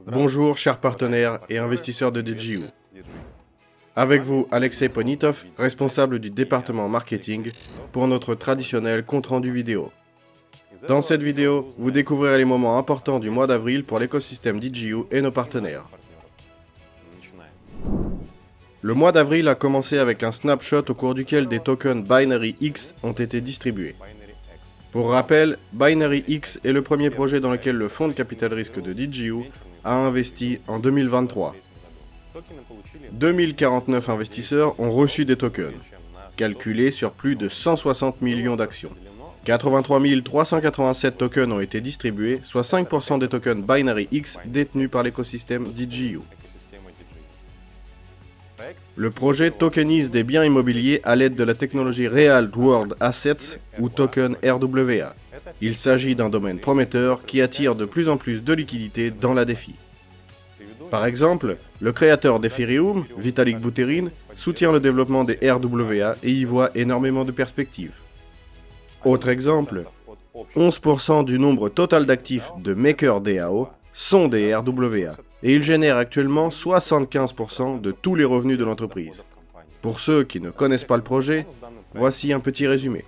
Bonjour chers partenaires et investisseurs de DJU. Avec vous, Alexei Ponitov, responsable du département marketing, pour notre traditionnel compte-rendu vidéo. Dans cette vidéo, vous découvrirez les moments importants du mois d'avril pour l'écosystème DJU et nos partenaires. Le mois d'avril a commencé avec un snapshot au cours duquel des tokens Binary X ont été distribués. Pour rappel, Binary X est le premier projet dans lequel le fonds de capital risque de DJU a investi en 2023. 2049 investisseurs ont reçu des tokens, calculés sur plus de 160 millions d'actions. 83 387 tokens ont été distribués, soit 5% des tokens Binary X détenus par l'écosystème DJU. Le projet tokenise des biens immobiliers à l'aide de la technologie Real World Assets ou token RWA. Il s'agit d'un domaine prometteur qui attire de plus en plus de liquidités dans la DeFi. Par exemple, le créateur d'Ethereum, Vitalik Buterin, soutient le développement des RWA et y voit énormément de perspectives. Autre exemple, 11% du nombre total d'actifs de MakerDAO sont des RWA, et ils génèrent actuellement 75% de tous les revenus de l'entreprise. Pour ceux qui ne connaissent pas le projet, voici un petit résumé.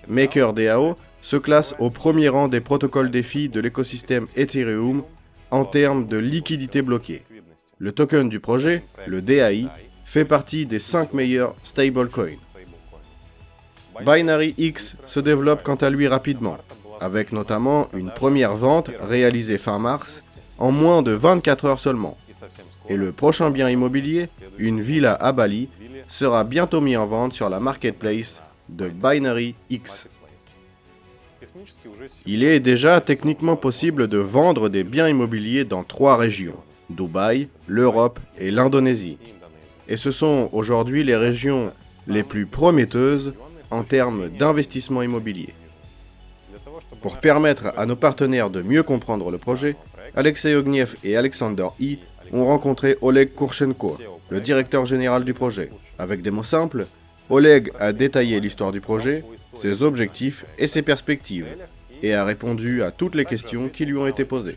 MakerDAO se classe au premier rang des protocoles DeFi de l'écosystème Ethereum en termes de liquidité bloquée. Le token du projet, le DAI, fait partie des 5 meilleurs stablecoins. Binary X se développe quant à lui rapidement, avec notamment une première vente réalisée fin mars, en moins de 24 heures seulement. Et le prochain bien immobilier, une villa à Bali, sera bientôt mis en vente sur la marketplace de Binary X. Il est déjà techniquement possible de vendre des biens immobiliers dans 3 régions, Dubaï, l'Europe et l'Indonésie. Et ce sont aujourd'hui les régions les plus prometteuses en termes d'investissement immobilier. Pour permettre à nos partenaires de mieux comprendre le projet, Alexei Ogniev et Alexander I ont rencontré Oleg Kurchenko, le directeur général du projet. Avec des mots simples, Oleg a détaillé l'histoire du projet, ses objectifs et ses perspectives, et a répondu à toutes les questions qui lui ont été posées.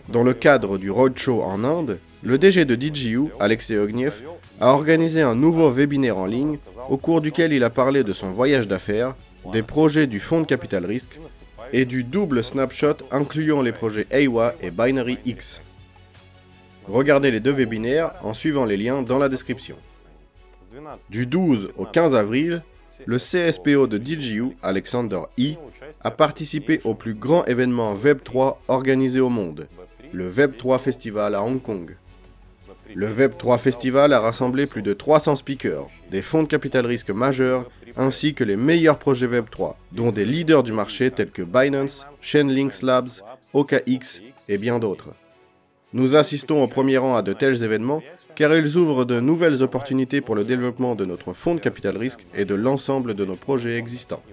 Dans le cadre du roadshow en Inde, le DG de DJU, Alexei Ogniev, a organisé un nouveau webinaire en ligne au cours duquel il a parlé de son voyage d'affaires, des projets du fonds de capital risque et du double snapshot incluant les projets AIWA et Binary X. Regardez les deux webinaires en suivant les liens dans la description. Du 12 au 15 avril, le CSPO de DJU, Alexander I, a participé au plus grand événement Web3 organisé au monde, le Web3 Festival à Hong Kong. Le Web3 Festival a rassemblé plus de 300 speakers, des fonds de capital risque majeurs, ainsi que les meilleurs projets Web3, dont des leaders du marché tels que Binance, Chainlink Labs, OKX et bien d'autres. Nous assistons au premier rang à de tels événements car ils ouvrent de nouvelles opportunités pour le développement de notre fonds de capital risque et de l'ensemble de nos projets existants.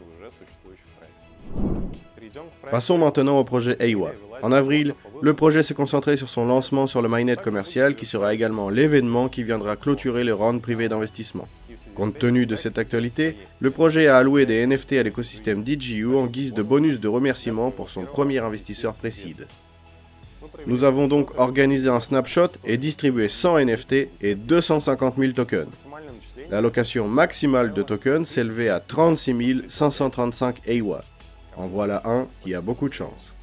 Passons maintenant au projet AIWA. En avril, le projet s'est concentré sur son lancement sur le mainnet commercial qui sera également l'événement qui viendra clôturer le round privé d'investissement. Compte tenu de cette actualité, le projet a alloué des NFT à l'écosystème DJU en guise de bonus de remerciement pour son premier investisseur Précide. Nous avons donc organisé un snapshot et distribué 100 NFT et 250 000 tokens. L'allocation maximale de tokens s'élevait à 36 535 AIWA. En voilà un qui a beaucoup de chance.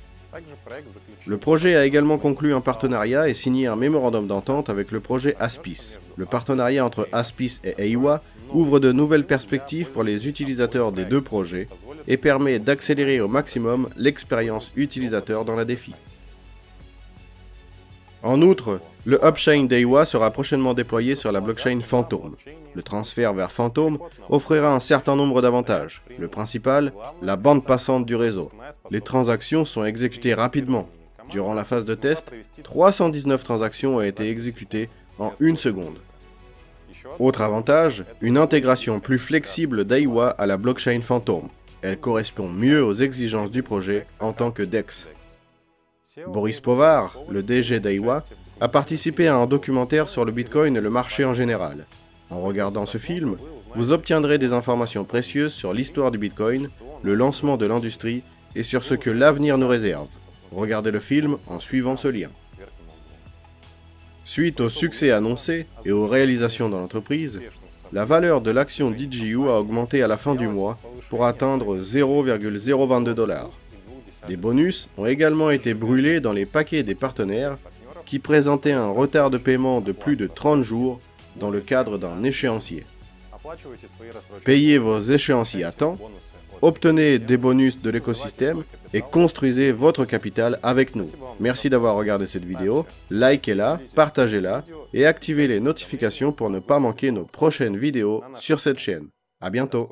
Le projet a également conclu un partenariat et signé un mémorandum d'entente avec le projet Aspis. Le partenariat entre Aspis et AIWA ouvre de nouvelles perspectives pour les utilisateurs des deux projets et permet d'accélérer au maximum l'expérience utilisateur dans la DeFi. En outre, le Upchain d'AIWA sera prochainement déployé sur la blockchain Phantom. Le transfert vers Phantom offrira un certain nombre d'avantages. Le principal, la bande passante du réseau. Les transactions sont exécutées rapidement. Durant la phase de test, 319 transactions ont été exécutées en 1 seconde. Autre avantage, une intégration plus flexible d'AIWA à la blockchain Phantom. Elle correspond mieux aux exigences du projet en tant que DEX. Boris Povar, le DG d'AIWA, a participé à un documentaire sur le Bitcoin et le marché en général. En regardant ce film, vous obtiendrez des informations précieuses sur l'histoire du Bitcoin, le lancement de l'industrie et sur ce que l'avenir nous réserve. Regardez le film en suivant ce lien. Suite au succès annoncé et aux réalisations dans l'entreprise, la valeur de l'action DigiU a augmenté à la fin du mois pour atteindre 0,022 $. Des bonus ont également été brûlés dans les paquets des partenaires qui présentaient un retard de paiement de plus de 30 jours dans le cadre d'un échéancier. Payez vos échéanciers à temps, obtenez des bonus de l'écosystème et construisez votre capital avec nous. Merci d'avoir regardé cette vidéo, likez-la, partagez-la et activez les notifications pour ne pas manquer nos prochaines vidéos sur cette chaîne. À bientôt.